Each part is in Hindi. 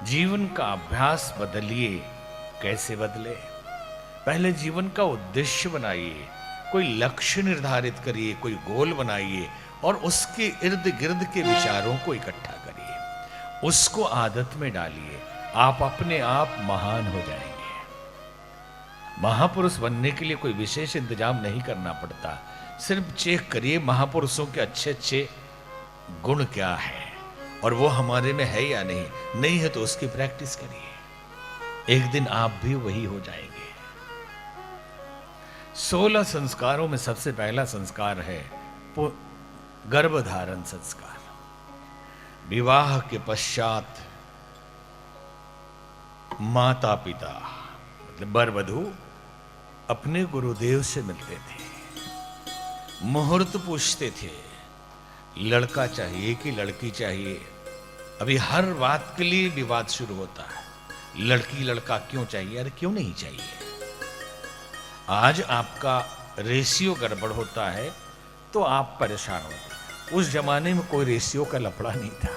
जीवन का अभ्यास बदलिए। कैसे बदले? पहले जीवन का उद्देश्य बनाइए, कोई लक्ष्य निर्धारित करिए, कोई गोल बनाइए और उसके इर्द गिर्द के विचारों को इकट्ठा करिए, उसको आदत में डालिए। आप अपने आप महान हो जाएंगे। महापुरुष बनने के लिए कोई विशेष इंतजाम नहीं करना पड़ता। सिर्फ चेक करिए महापुरुषों के अच्छे अच्छे गुण क्या है और वो हमारे में है या नहीं। नहीं है तो उसकी प्रैक्टिस करिए, एक दिन आप भी वही हो जाएंगे। 16 संस्कारों में सबसे पहला संस्कार है गर्भधारण संस्कार। विवाह के पश्चात माता पिता मतलब वर वधू अपने गुरुदेव से मिलते थे, मुहूर्त पूछते थे, लड़का चाहिए कि लड़की चाहिए। अभी हर बात के लिए विवाद शुरू होता है, लड़की लड़का क्यों चाहिए, अरे क्यों नहीं चाहिए। आज आपका रेशियो गड़बड़ होता है तो आप परेशान होते। उस जमाने में कोई रेशियो का लफड़ा नहीं था।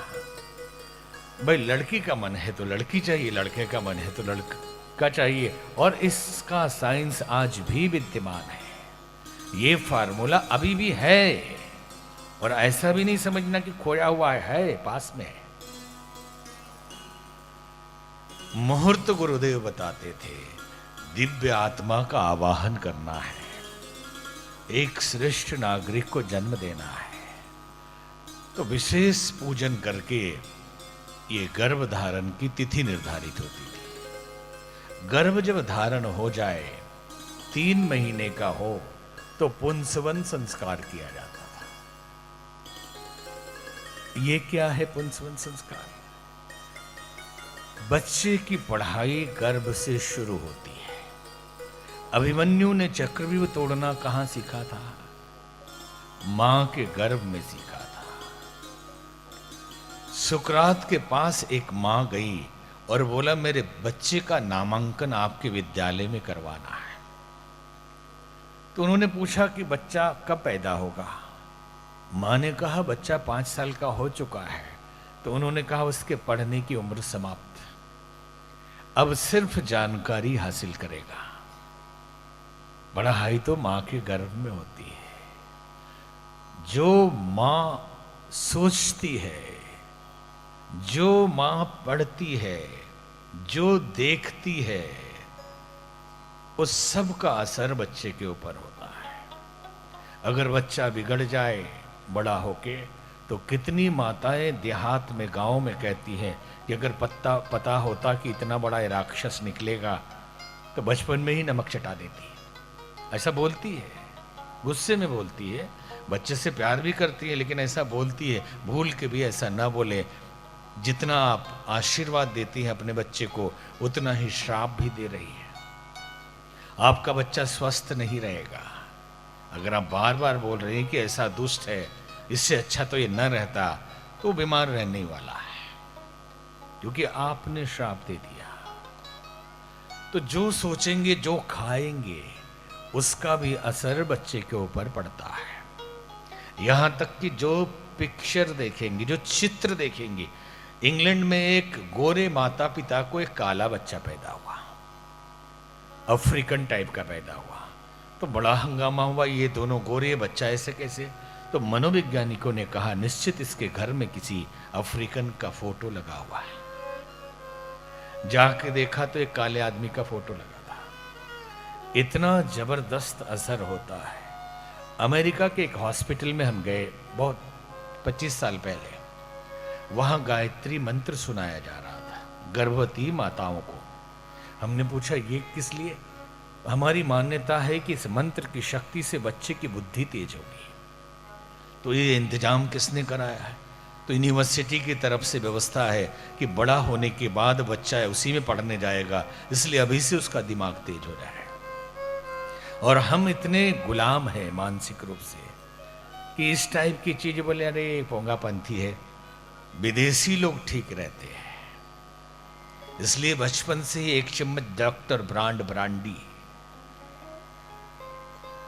भाई लड़की का मन है तो लड़की चाहिए, लड़के का मन है तो लड़का चाहिए। और इसका साइंस आज भी विद्यमान है, ये फार्मूला अभी भी है। और ऐसा भी नहीं समझना कि खोया हुआ है, पास में है। मुहूर्त गुरुदेव बताते थे, दिव्य आत्मा का आवाहन करना है, एक श्रेष्ठ नागरिक को जन्म देना है, तो विशेष पूजन करके ये गर्भ धारण की तिथि निर्धारित होती थी। गर्भ जब धारण हो जाए, 3 महीने का हो, तो पुंसवन संस्कार किया जाता था। ये क्या है पुंसवन संस्कार? बच्चे की पढ़ाई गर्भ से शुरू होती है। अभिमन्यु ने चक्रव्यूह तोड़ना कहां सीखा था? मां के गर्भ में सीखा था। सुकरात के पास एक मां गई और बोला, मेरे बच्चे का नामांकन आपके विद्यालय में करवाना है। तो उन्होंने पूछा कि बच्चा कब पैदा होगा? मां ने कहा बच्चा 5 साल का हो चुका है। तो उन्होंने कहा उसके पढ़ने की उम्र समाप्त, अब सिर्फ जानकारी हासिल करेगा। पढ़ाई तो मां के गर्भ में होती है। जो मां सोचती है, जो मां पढ़ती है, जो देखती है, उस सब का असर बच्चे के ऊपर होता है। अगर बच्चा बिगड़ जाए बड़ा होके, तो कितनी माताएं देहात में गांव में कहती हैं कि अगर पता होता कि इतना बड़ा राक्षस निकलेगा तो बचपन में ही नमक चटा देती। ऐसा बोलती है, गुस्से में बोलती है, बच्चे से प्यार भी करती है लेकिन ऐसा बोलती है। भूल के भी ऐसा ना बोले। जितना आप आशीर्वाद देती हैं अपने बच्चे को, उतना ही श्राप भी दे रही है। आपका बच्चा स्वस्थ नहीं रहेगा अगर आप बार बार बोल रहे हैं कि ऐसा दुष्ट है, इससे अच्छा तो ये न रहता, तो बीमार रहने वाला है, क्योंकि आपने श्राप दे दिया। तो जो सोचेंगे, जो खाएंगे, उसका भी असर बच्चे के ऊपर पड़ता है। यहां तक कि जो पिक्चर देखेंगे, जो चित्र देखेंगे। इंग्लैंड में एक गोरे माता पिता को एक काला बच्चा पैदा हुआ, अफ्रीकन टाइप का पैदा हुआ, तो बड़ा हंगामा हुआ, ये दोनों गोरे, बच्चा ऐसे कैसे? तो मनोवैज्ञानिकों ने कहा निश्चित इसके घर में किसी अफ्रीकन का फोटो लगा हुआ है। जाके देखा तो एक काले आदमी का फोटो लगा था। इतना जबरदस्त असर होता है। अमेरिका के एक हॉस्पिटल में हम गए, बहुत 25 साल पहले। वहां गायत्री मंत्र सुनाया जा रहा था गर्भवती माताओं को। हमने पूछा ये किस लिए? हमारी मान्यता है कि इस मंत्र की शक्ति से बच्चे की बुद्धि तेज होगी। तो ये इंतजाम किसने कराया है? तो यूनिवर्सिटी की तरफ से व्यवस्था है कि बड़ा होने के बाद बच्चा उसी में पढ़ने जाएगा, इसलिए अभी से उसका दिमाग तेज हो जाए। और हम इतने गुलाम हैं मानसिक रूप से कि इस टाइप की चीज बोले अरे पोंगापंथी है। विदेशी लोग ठीक रहते हैं, इसलिए बचपन से ही 1 चम्मच डॉक्टर ब्रांडी,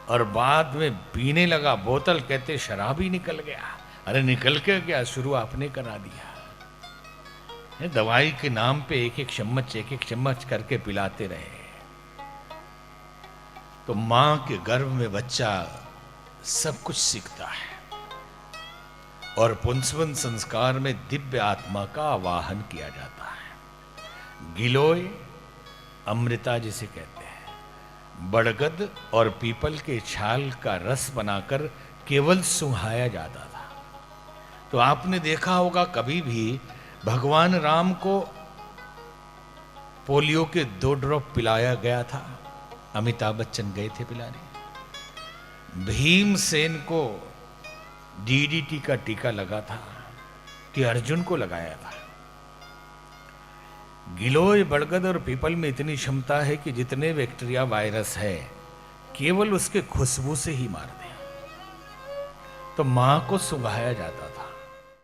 और बाद में पीने लगा बोतल, कहते शराब ही निकल गया। अरे निकल के गया, शुरू आपने करा दिया। दवाई के नाम पे एक एक चम्मच करके पिलाते रहे। तो मां के गर्भ में बच्चा सब कुछ सीखता है और पुंसवन संस्कार में दिव्य आत्मा का आवाहन किया जाता है। गिलोय अमृता जिसे कहते हैं, बड़गद और पीपल के छाल का रस बनाकर केवल सुंघाया जाता था। तो आपने देखा होगा कभी भी भगवान राम को पोलियो के 2 ड्रॉप पिलाया गया था, अमिताभ बच्चन गए थे पिलाने। भीमसेन को डीडीटी का टीका लगा था कि अर्जुन को लगाया था। गिलोय, बड़गद और पीपल में इतनी क्षमता है कि जितने बैक्टीरिया वायरस है केवल उसके खुशबू से ही मार दे। तो मां को सुंघाया जाता था।